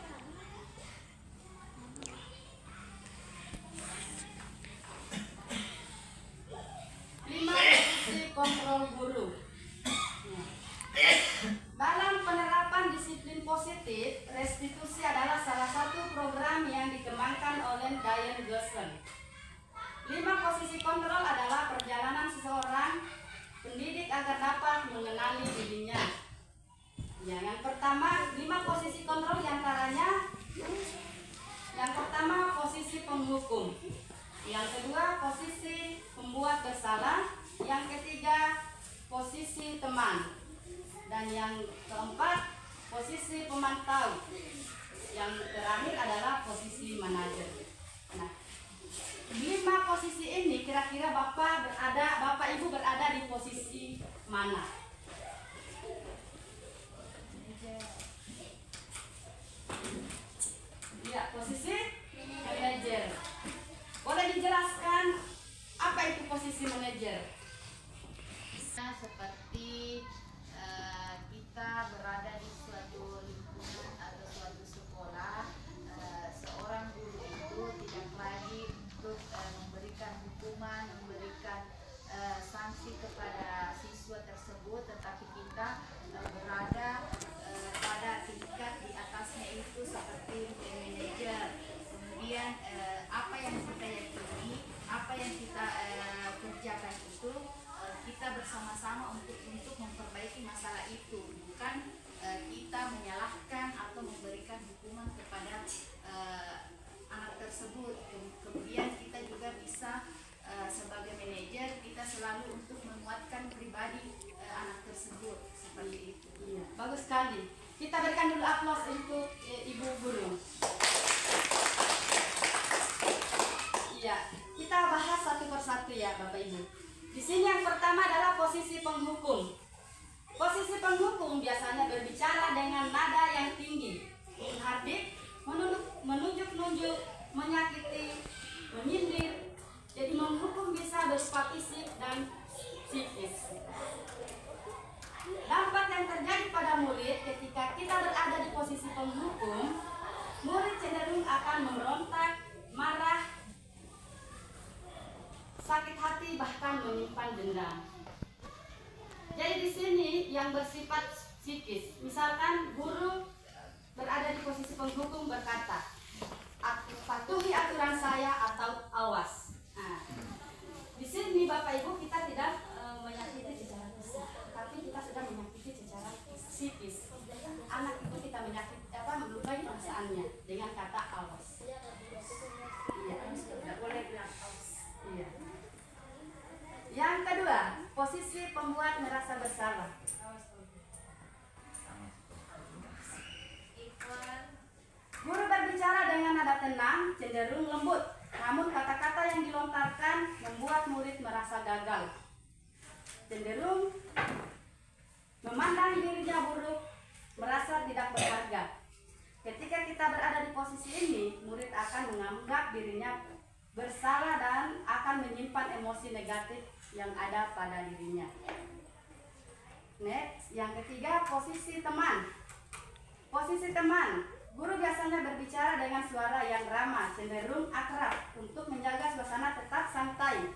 Kontrol guru. Dalam penerapan disiplin positif, restitusi adalah salah satu program yang dikembangkan oleh Diane Gerson. 5 posisi kontrol adalah perjalanan seseorang pendidik agar dapat mengenali dirinya. Ya, yang pertama, 5 posisi kontrol diantaranya: yang pertama, posisi penghukum; yang kedua, posisi pembuat bersalah; yang ketiga, posisi teman; dan yang keempat, posisi pemantau; yang terakhir adalah posisi manajer. Nah, 5 posisi ini kira-kira Bapak Ibu berada di posisi mana? Ya, posisi manajer. Boleh dijelaskan apa itu posisi manajer? Seperti kita berada di suatu lingkungan atau suatu sekolah, seorang guru itu tidak lagi untuk memberikan hukuman, memberikan sanksi kepada siswa tersebut, tetapi kita berada pada tingkat di atasnya itu seperti manajer. Kemudian apa yang kita yakini, apa yang kita kerjakan itu kita bersama-sama untuk memperbaiki masalah itu, bukan kita menyalahkan atau memberikan hukuman kepada anak tersebut. Kemudian kita juga bisa sebagai manajer, kita selalu untuk menguatkan pribadi anak tersebut, seperti itu. Iya, bagus sekali. Kita berikan dulu aplaus untuk Ibu Guru. Iya, kita bahas satu persatu ya Bapak Ibu. Di sini yang pertama adalah posisi penghukum. Posisi penghukum biasanya berbicara dengan nada yang tinggi, menghardik, menunjuk-nunjuk, menyakiti, menyindir. Jadi menghukum bisa bersifat fisik dan psikis. Dampak yang terjadi pada murid ketika kita berada di posisi penghukum, murid cenderung akan memberontak, marah, sakit hati, bahkan menyimpan dendam. Jadi di sini yang bersifat psikis, misalkan guru berada di posisi penghukum berkata, patuhi aturan saya atau awas. Nah, di sini Bapak Ibu kita tidak menyakiti secara fisik, tapi kita sudah menyakiti secara psikis. Anak itu kita menyakiti melukai perasaannya dengan kata awas. Iya, tidak boleh bilang awas. Iya. Yang kedua, posisi pembuat merasa bersalah. Guru berbicara dengan nada tenang, cenderung lembut, namun kata-kata yang dilontarkan membuat murid merasa gagal. Cenderung memandang dirinya buruk, merasa tidak berharga. Ketika kita berada di posisi ini, murid akan menganggap dirinya bersalah dan akan menyimpan emosi negatif yang ada pada dirinya. Next, yang ketiga, posisi teman. Posisi teman, guru biasanya berbicara dengan suara yang ramah, cenderung akrab untuk menjaga suasana tetap santai.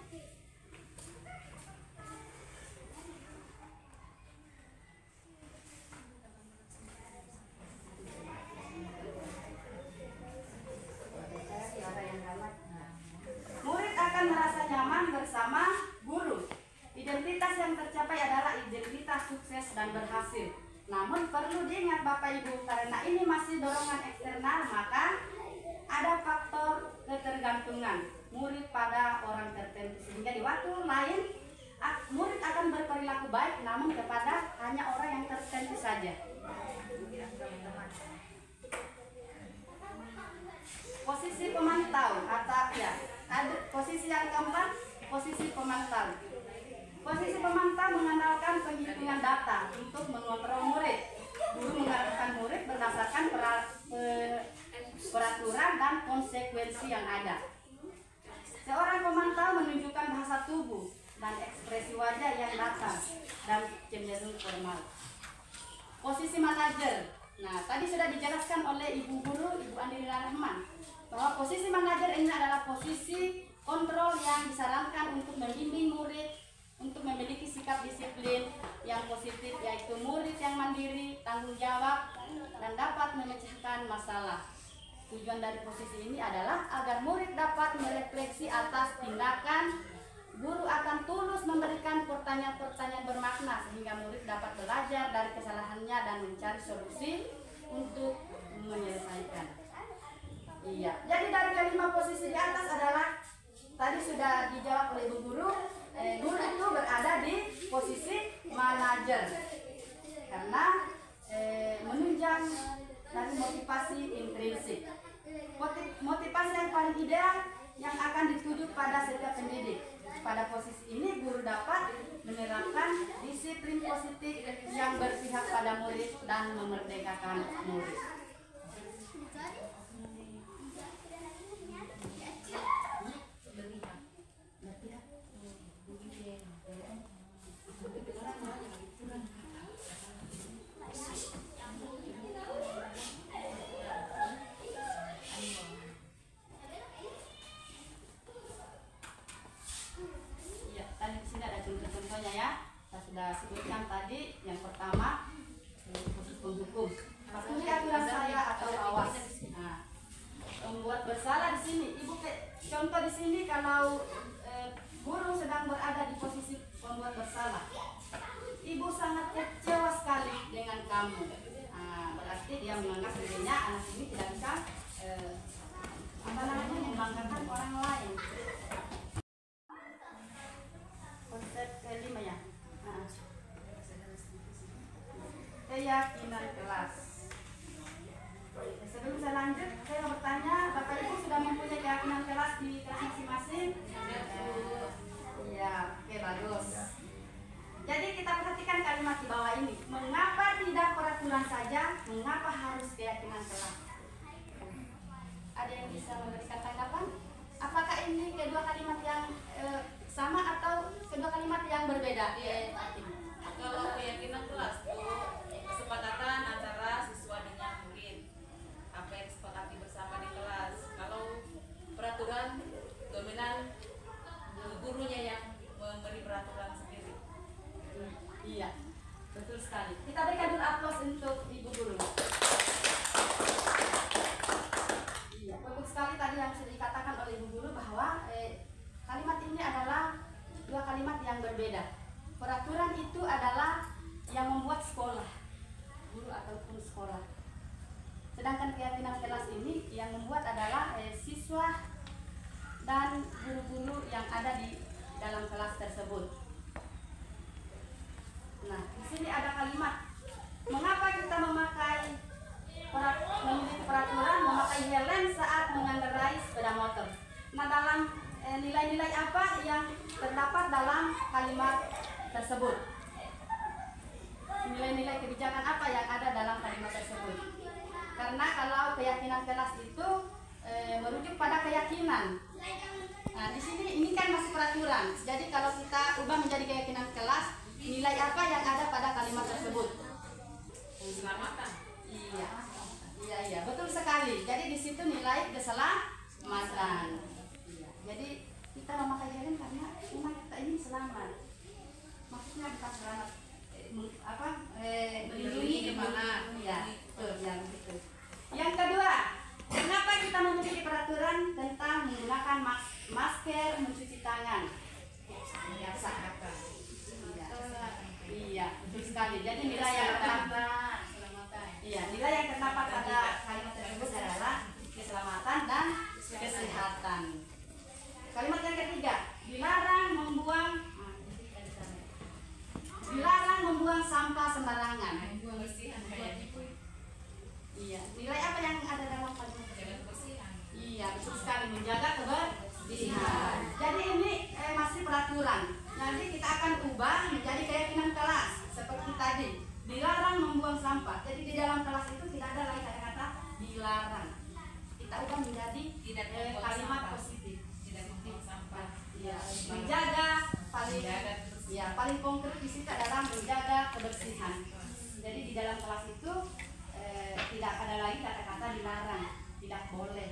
Murid akan merasa nyaman bersama guru. Identitas yang tercapai adalah identitas sukses dan berhasil. Namun perlu diingat Bapak Ibu, karena ini masih dorongan eksternal, maka ada faktor ketergantungan murid pada orang tertentu, sehingga di waktu lain murid akan berperilaku baik, namun kepada hanya orang yang tertentu saja. Posisi pemantau atau ya, ada posisi yang keempat, posisi pemantau. Posisi pemantau mengandalkan penghitungan data untuk mengontrol murid. Guru mengarahkan murid berdasarkan peraturan dan konsekuensi yang ada. Seorang pemantau menunjukkan bahasa tubuh dan ekspresi wajah yang datar dan cenderung formal. Posisi manajer. Nah, tadi sudah dijelaskan oleh Ibu Guru, Ibu Andrina Rahman, bahwa posisi manajer ini adalah posisi kontrol yang disarankan untuk membimbing murid untuk memiliki sikap disiplin yang positif, yaitu murid yang mandiri, tanggung jawab, dan dapat memecahkan masalah. Tujuan dari posisi ini adalah agar murid dapat merefleksi atas tindakan. Guru akan tulus memberikan pertanyaan-pertanyaan bermakna sehingga murid dapat belajar dari kesalahannya dan mencari solusi untuk menyelesaikan. Iya, jadi dari kelima posisi di atas adalah tadi sudah dijawab oleh Ibu Guru. Guru itu berada di posisi manajer karena menunjang dari motivasi intrinsik. Motivasi yang paling ideal yang akan dituju pada setiap pendidik. Pada posisi ini guru dapat menerapkan disiplin positif yang berpihak pada murid dan memerdekakan murid. Sudah sebutkan tadi, yang pertama khusus penghukum, patuhi aturan saya atau awas. Nah, membuat bersalah di sini, Ibu contoh di sini kalau guru sedang berada di posisi pembuat bersalah, Ibu sangat kecewa sekali dengan kamu. Nah, berarti dia menganggap dirinya anak ini tidak bisa membanggakan orang lain. Konsep kelima ya. Keyakinan kelas. Sebelum saya lanjut, saya mau bertanya, Bapak Ibu sudah mempunyai keyakinan kelas di kelas masing-masing? Iya, oke, bagus. Jadi kita perhatikan kalimat di bawah ini. Mengapa tidak peraturan saja? Mengapa harus keyakinan kelas? Ada yang bisa memberikan tanggapan? Apakah ini kedua kalimat yang sama atau kedua kalimat yang berbeda? Kalau keyakinan kelas itu kesepakatan antara siswa dengan murid, apa yang disepakati bersama di kelas. Kalau peraturan dominan gurunya yang memberi peraturan sendiri. Iya, betul sekali. Kita berikan dulu aplaus untuk Ibu Guru. Iya, bagus sekali tadi yang sudah dikatakan oleh Ibu Guru bahwa kalimat ini adalah dua kalimat yang berbeda. Peraturan itu adalah yang membuat sekolah, guru ataupun sekolah. Sedangkan keyakinan kelas ini yang membuat adalah siswa dan guru-guru yang ada di dalam kelas tersebut. Nah, di sini ada kalimat. Mengapa kita memiliki peraturan memakai helm saat mengendarai sepeda motor? Nah, dalam nilai-nilai apa yang terdapat dalam kalimat tersebut? Nilai-nilai kebijakan apa yang ada dalam kalimat tersebut? Karena kalau keyakinan kelas itu merujuk pada keyakinan. Nah, di sini ini kan masih peraturan. Jadi kalau kita ubah menjadi keyakinan kelas, nilai apa yang ada pada kalimat tersebut? Keselamatan. Iya. nilai keselamatan. Iya. Jadi kita memakai helm karena umat kita ini selamat. Maksudnya bukan selamat melindungi gimana? Ya, betul, yang begitu. Yang kedua, kenapa kita memiliki peraturan tentang menggunakan masker, mencuci tangan? Ya, iya, betul sekali. Jadi nilai yang terdapat, iya, nilai yang terdapat pada kalimat tersebut adalah keselamatan dan kesehatan. Kalimat yang ketiga, dilarang membuang sampah sembarangan. Iya, nilai apa yang ada dalam kalimat? Iya, betul sekali, menjaga kebersihan. Jadi ini masih peraturan. Nanti kita akan ubah menjadi keyakinan kelas seperti tadi. Dilarang membuang sampah. Jadi di dalam kelas itu tidak ada lagi kata-kata dilarang. Kita ubah menjadi kalimat positif. Tidak membuang sampah. Iya, menjaga paling konkret di situ adalah menjaga kebersihan. Jadi di dalam kelas itu tidak ada lagi kata-kata dilarang, tidak boleh.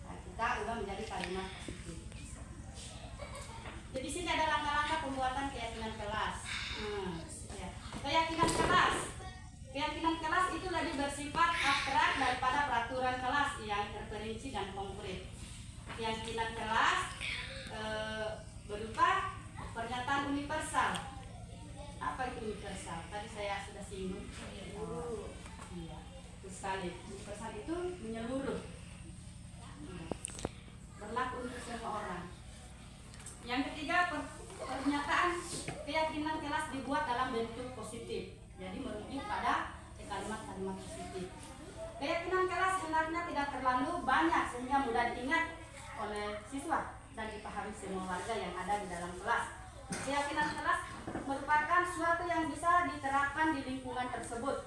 Nah, kita ubah menjadi kalimat positif. Jadi sini ada langkah-langkah pembuatan keyakinan kelas. Ya. Keyakinan kelas. Keyakinan kelas itu lebih bersifat abstrak daripada peraturan kelas yang terperinci dan konkret. Keyakinan kelas berupa pernyataan universal. Apa itu universal? Tadi saya sudah singgung. Iya, itu sekali. Universal itu menyeluruh, berlaku untuk semua orang. Yang ketiga, pernyataan keyakinan kelas dibuat dalam bentuk positif. Jadi merujuk pada kalimat-kalimat positif. Keyakinan kelas hendaknya tidak terlalu banyak sehingga mudah diingat oleh siswa dan dipahami semua warga yang ada di dalam kelas. Keyakinan kelas merupakan suatu yang bisa diterapkan di lingkungan tersebut.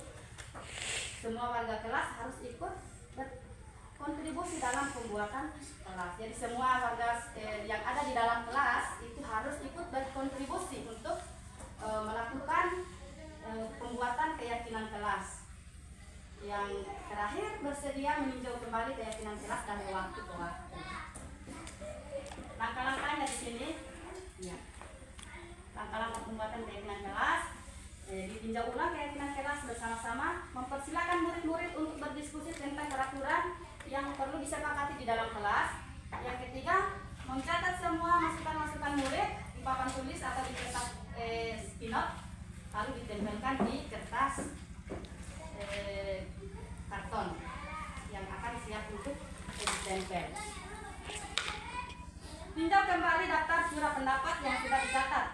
Semua warga kelas harus ikut berkontribusi dalam pembuatan kelas. Jadi semua warga yang ada di dalam kelas itu harus ikut berkontribusi untuk melakukan pembuatan keyakinan kelas. Yang terakhir, bersedia meninjau kembali keyakinan kelas dari waktu ke waktu. Langkah-langkahnya di sini, ya. Langkah-langkah pembuatan keyakinan kelas, ditinjau ulang keyakinan kelas bersama-sama, mempersilakan murid-murid untuk berdiskusi tentang peraturan yang perlu disepakati di dalam kelas. Yang ketiga, mencatat semua masukan-masukan murid di papan tulis atau di kertas spinot, lalu ditempelkan di kertas karton yang akan siap untuk ditempel. Tinjau kembali daftar surat pendapat yang sudah dicatat.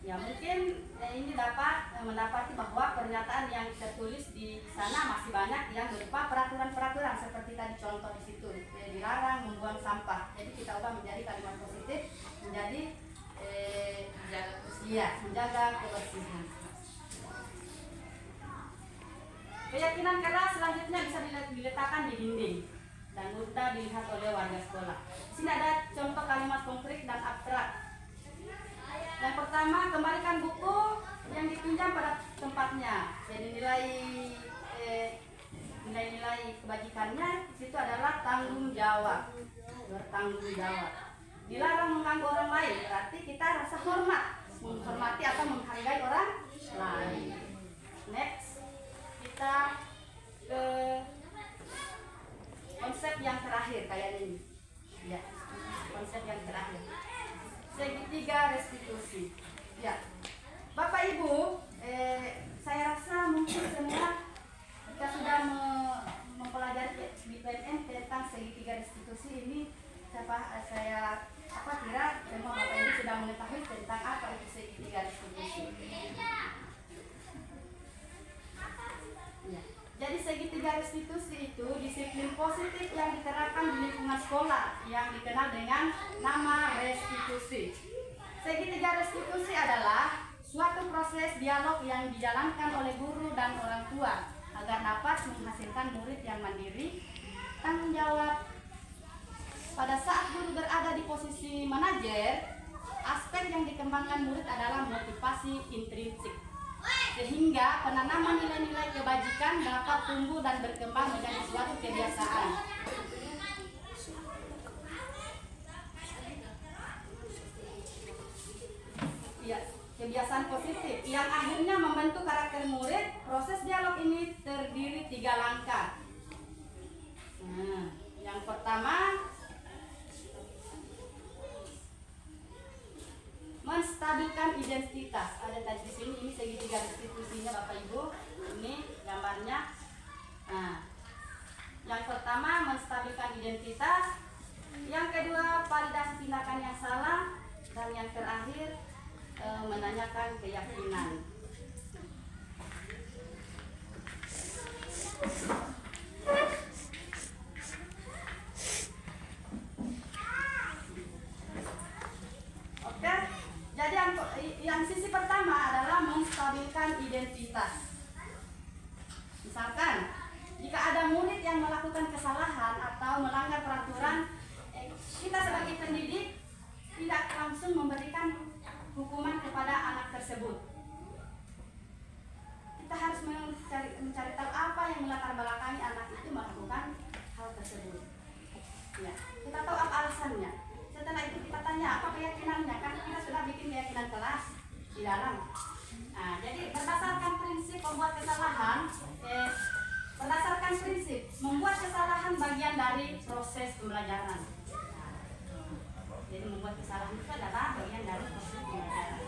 Ya, mungkin ini dapat mendapati bahwa pernyataan yang tertulis di sana masih banyak yang berupa peraturan-peraturan seperti tadi contoh di situ, dilarang membuang sampah. Jadi kita ubah menjadi kalimat positif menjadi menjaga kebersihan. Keyakinan kelas selanjutnya bisa diletakkan di dinding dan mudah dilihat oleh warga sekolah. Di sini ada contoh kalimat konkret dan abstrak. Yang pertama, kembalikan buku yang dipinjam pada tempatnya. Jadi nilai-nilai kebajikannya itu adalah tanggung jawab, bertanggung jawab. Dilarang mengganggu orang lain, berarti kita rasa hormat, menghormati atau menghargai orang lain. Next, kita ke konsep yang terakhir kayak ini. Ya, konsep yang terakhir. Segitiga restitusi. Ya, Bapak Ibu, saya rasa mungkin semua kita sudah mempelajari di PNN tentang segitiga restitusi ini. Saya kira semua Bapak Ibu sudah mengetahui tentang apa itu segitiga restitusi. Ya. Jadi segitiga restitusi itu disiplin positif yang diterapkan di lingkungan sekolah yang dikenal dengan nama restitusi. Segitiga restitusi adalah suatu proses dialog yang dijalankan oleh guru dan orang tua agar dapat menghasilkan murid yang mandiri, tanggung jawab. Pada saat guru berada di posisi manajer, aspek yang dikembangkan murid adalah motivasi intrinsik. Sehingga penanaman nilai-nilai kebajikan diharapkan dapat tumbuh dan berkembang menjadi suatu kebiasaan. Ya, kebiasaan positif yang akhirnya membentuk karakter murid. Proses dialog ini terdiri 3 langkah. Nah, yang pertama, menstabilkan identitas. Ada tadi di sini, ini segitiga restitusinya Bapak Ibu. Ini gambarnya. Nah, yang pertama menstabilkan identitas. Yang kedua, validasi tindakan yang salah. Dan yang terakhir, menanyakan keyakinan. Oke, jadi yang sisi pertama adalah menstabilkan identitas. Misalkan, jika ada murid yang melakukan kesalahan atau melanggar peraturan, kita sebagai pendidik tidak langsung memberikan hukuman kepada anak tersebut. Kita harus mencari tahu apa yang melatar belakangi anak itu melakukan hal tersebut. Ya, kita tahu apa alasannya. Setelah itu kita tanya apa keyakinannya, kan kita sudah bikin keyakinan kelas di dalam. Nah, jadi berdasarkan prinsip membuat kesalahan, berdasarkan prinsip membuat kesalahan bagian dari proses pembelajaran. Jadi membuat kesalahan itu adalah bagian dari proses pembelajaran.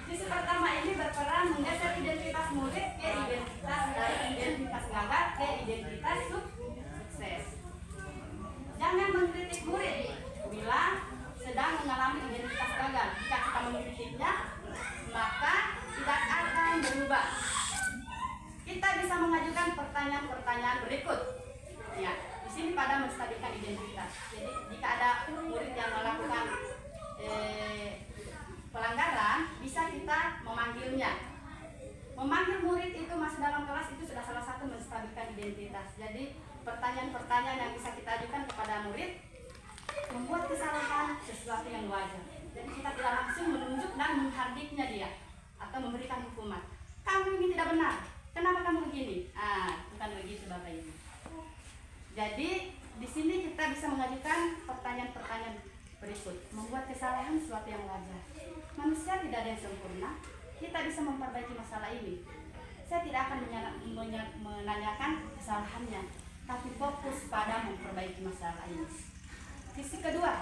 Sisi pertama ini berperan menggeser identitas murid ke identitas dari identitas gagal ke identitas sukses. Jangan mengkritik murid bila sedang mengalami identitas gagal. Jika kita mengkritiknya, maka tidak akan berubah. Kita bisa mengajukan pertanyaan-pertanyaan berikut. Ya, di sini pada menstabilkan identitas. Jadi jika ada murid yang melakukan pelanggaran, bisa kita memanggilnya. Memanggil murid itu masih dalam kelas itu sudah salah satu menstabilkan identitas. Jadi pertanyaan-pertanyaan yang bisa kita ajukan kepada murid membuat kesalahan sesuatu yang wajar. Jadi kita tidak langsung menunjuk dan menghardiknya dia atau memberikan hukuman. Kamu ini tidak benar. Kenapa kamu begini? Bukan begitu Bapak Ibu. Jadi di sini kita bisa mengajukan pertanyaan-pertanyaan berikut. Membuat kesalahan sesuatu yang wajar. Manusia tidak ada yang sempurna. Kita bisa memperbaiki masalah ini. Saya tidak akan menanyakan kesalahannya, tapi fokus pada memperbaiki masalah ini. Sisi kedua,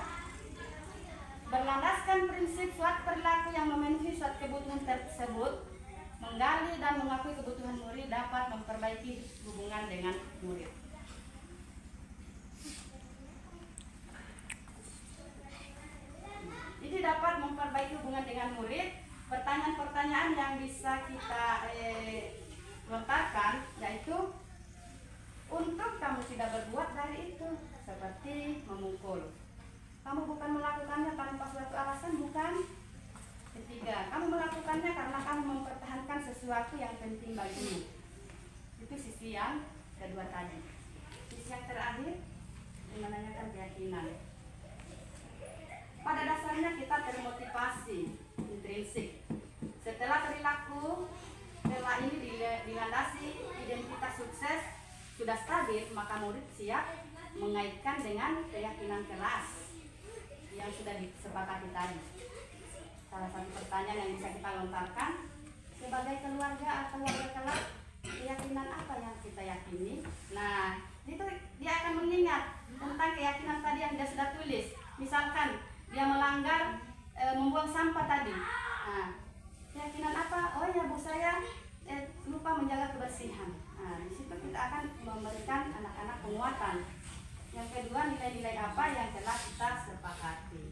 berlandaskan prinsip suatu perilaku yang memenuhi suatu kebutuhan tersebut, menggali dan mengakui kebutuhan murid dapat memperbaiki hubungan dengan murid. Ini dapat memperbaiki hubungan dengan murid. Pertanyaan-pertanyaan yang bisa kita lontarkan yaitu, untuk kamu tidak berbuat dari itu, seperti memukul. Kamu bukan melakukannya tanpa suatu alasan, bukan? Ketiga, kamu melakukannya karena kamu mempertahankan sesuatu yang penting bagimu. Itu sisi yang kedua tadi. Sisi yang terakhir, menanyakan keyakinan. Pada dasarnya kita termotivasi intrinsik. Setelah perilaku ini dilandasi identitas sukses sudah stabil, maka murid siap mengaitkan dengan keyakinan kelas yang sudah disepakati tadi. Salah satu pertanyaan yang bisa kita lontarkan, sebagai keluarga atau warga kelas, keyakinan apa yang kita yakini? Nah, itu dia akan mengingat tentang keyakinan tadi yang dia sudah tulis. Misalkan dia melanggar membuang sampah tadi. Nah, keyakinan apa? Oh ya, Bu, saya lupa menjaga kebersihan. Nah, di situ kita akan memberikan anak-anak penguatan. Yang kedua, nilai-nilai apa yang telah kita sepakati.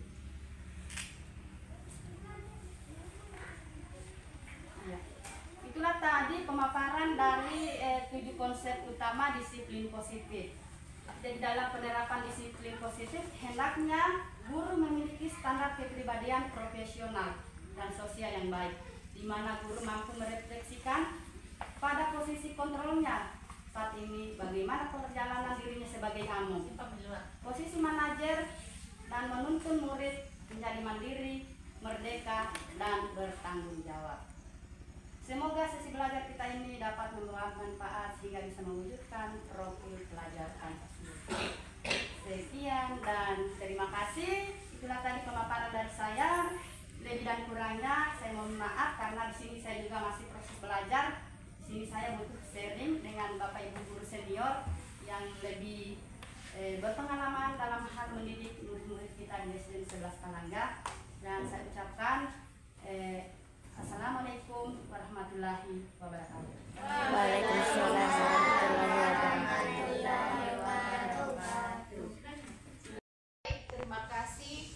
Ya. Itulah tadi pemaparan dari 7 konsep utama disiplin positif. Jadi dalam penerapan disiplin positif, hendaknya guru memiliki standar kepribadian profesional dan sosial yang baik, di mana guru mampu merefleksikan pada posisi kontrolnya saat ini bagaimana perjalanan dirinya sebagai amo, posisi manajer, dan menuntun murid menjadi mandiri, merdeka, dan bertanggung jawab. Semoga sesi belajar kita ini dapat membawa manfaat sehingga bisa mewujudkan profil pelajar Pancasila. Sekian dan terima kasih. Itulah tadi pemaparan dari saya. Lebih dan kurangnya saya mohon maaf karena di sini saya juga masih proses belajar. Di sini saya butuh sharing dengan Bapak Ibu guru senior yang lebih berpengalaman dalam hal mendidik murid-murid kita di SD 11 Palangga. Dan saya ucapkan Assalamualaikum warahmatullahi wabarakatuh. Waalaikumsalam warahmatullahi wabarakatuh. Baik, terima kasih.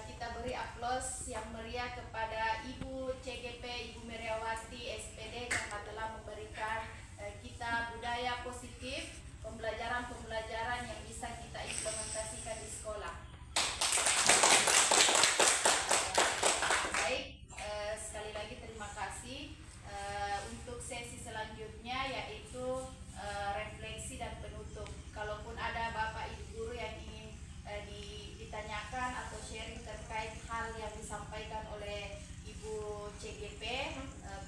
Kita beri aplaus yang meriah kepada Ibu CGP, Ibu Meriawati SPD karena telah memberikan kita budaya positif, pembelajaran-pembelajaran yang bisa kita implementasikan di sekolah. Baik, sekali lagi terima kasih. Untuk sesi selanjutnya yaitu refleksi dan penutup. Kalaupun ada Bapak Ibu guru yang ingin ditanyakan atau sharing terkait hal yang disampaikan oleh Ibu CGP,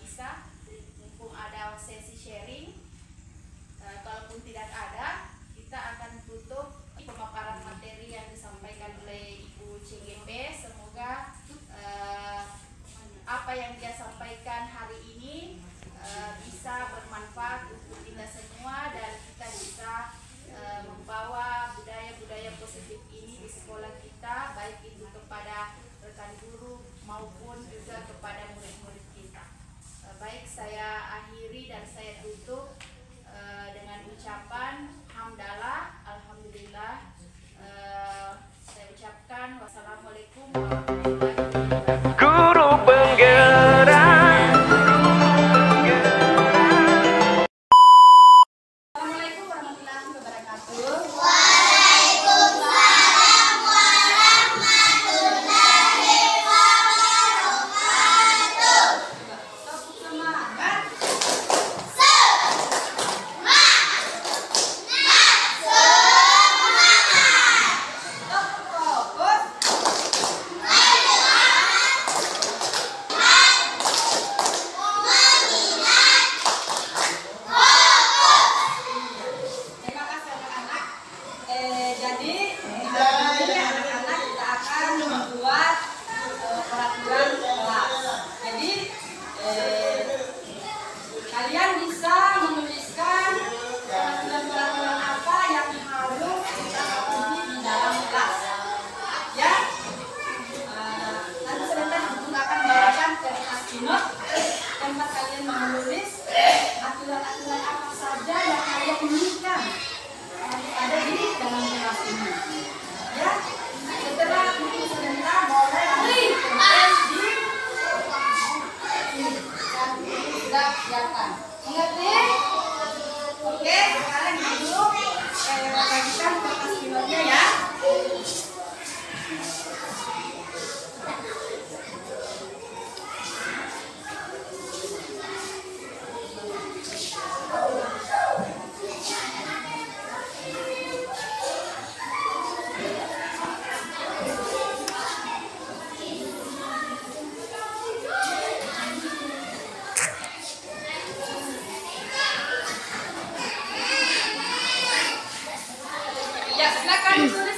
bisa, mumpung ada sesi sharing. Kalaupun tidak ada, kita akan tutup pemaparan materi yang disampaikan oleh Ibu CGP. Semoga apa yang dia sampaikan hari ini bisa bermanfaat untuk kita semua dan kita bisa membawa budaya-budaya positif ini di sekolah kita, baik itu kepada rekan guru maupun juga kepada murid-murid kita. Baik, saya akhiri dan saya tutup dengan ucapan hamdalah, alhamdulillah. Saya ucapkan wassalamualaikum warahmatullahi wabarakatuh. Guru penggerak. Assalamualaikum warahmatullahi wabarakatuh. Terima kasih anak-anak. Jadi anak-anak kita akan membuat peraturan kelas. Jadi kalian bisa menuliskan peraturan-peraturan apa yang harus kita patuhi di dalam kelas. Ya, nanti sebentar ibu akan bawakan kertas pinot tempat kalian menulis aturan-aturan apa saja yang kalian inginkan ada di dalam kelas ini. Ya, setelah itu sebentar boleh ditulis di sini. Dan itu sudah siapkan. Mengerti? Oke, sekarang ibu bagikan kertas pinotnya ya. Ya, silakan tulis